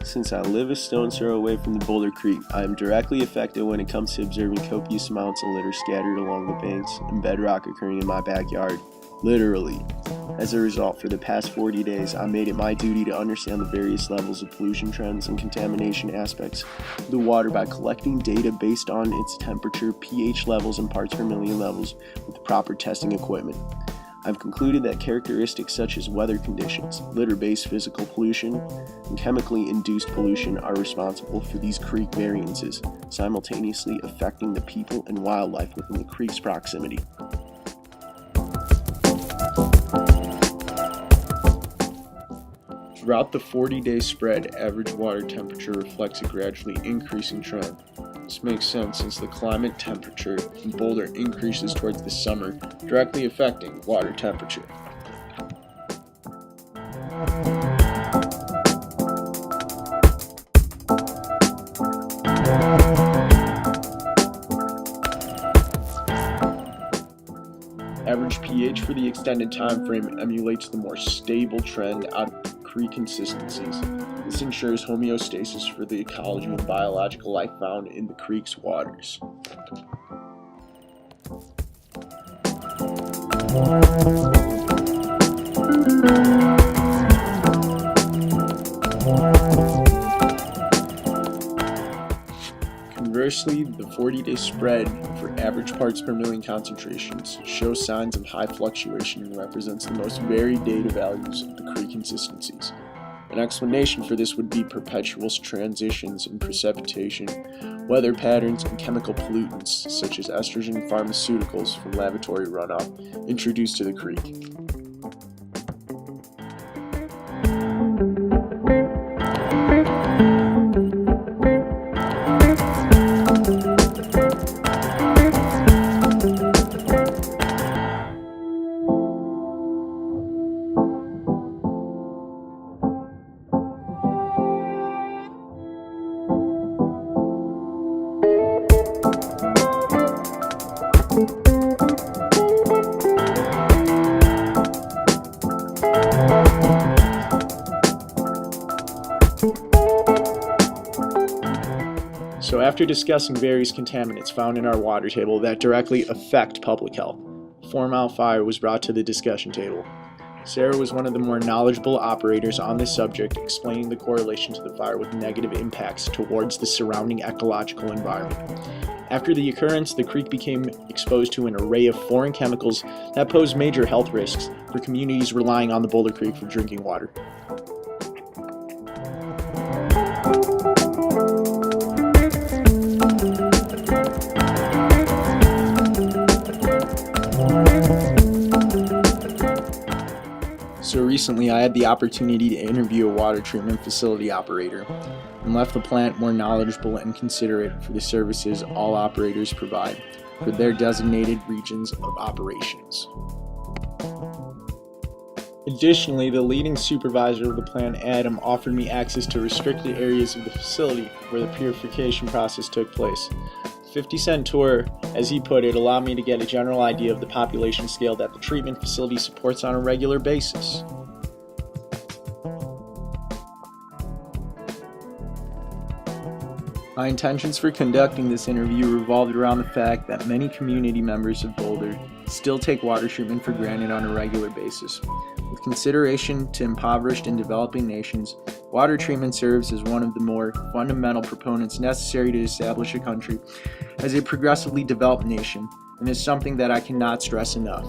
Since I live a stone's throw away from the Boulder Creek, I am directly affected when it comes to observing copious amounts of litter scattered along the banks and bedrock occurring in my backyard. Literally. As a result, for the past 40 days, I made it my duty to understand the various levels of pollution trends and contamination aspects of the water by collecting data based on its temperature, pH levels, and parts per million levels with proper testing equipment. I've concluded that characteristics such as weather conditions, litter-based physical pollution, and chemically induced pollution are responsible for these creek variances, simultaneously affecting the people and wildlife within the creek's proximity. Throughout the 40-day spread, average water temperature reflects a gradually increasing trend. This makes sense since the climate temperature in Boulder increases towards the summer, directly affecting water temperature. Average pH for the extended time frame emulates the more stable trend out of creek consistencies. This ensures homeostasis for the ecology and biological life found in the creek's waters. Conversely, the 40-day spread for average parts per million concentrations shows signs of high fluctuation and represents the most varied data values of the creek consistencies. An explanation for this would be perpetual transitions in precipitation, weather patterns, and chemical pollutants such as estrogen pharmaceuticals from laboratory runoff introduced to the creek. So after discussing various contaminants found in our water table that directly affect public health, 4 Mile Fire was brought to the discussion table. Sarah was one of the more knowledgeable operators on this subject, explaining the correlation to the fire with negative impacts towards the surrounding ecological environment. After the occurrence, the creek became exposed to an array of foreign chemicals that pose major health risks for communities relying on the Boulder Creek for drinking water. So recently I had the opportunity to interview a water treatment facility operator and left the plant more knowledgeable and considerate for the services all operators provide for their designated regions of operations. Additionally, the leading supervisor of the plant, Adam, offered me access to restricted areas of the facility where the purification process took place. 50-cent tour, as he put it, allowed me to get a general idea of the population scale that the treatment facility supports on a regular basis. My intentions for conducting this interview revolved around the fact that many community members of Boulder still take water treatment for granted on a regular basis. With consideration to impoverished and developing nations, water treatment serves as one of the more fundamental proponents necessary to establish a country as a progressively developed nation, and is something that I cannot stress enough.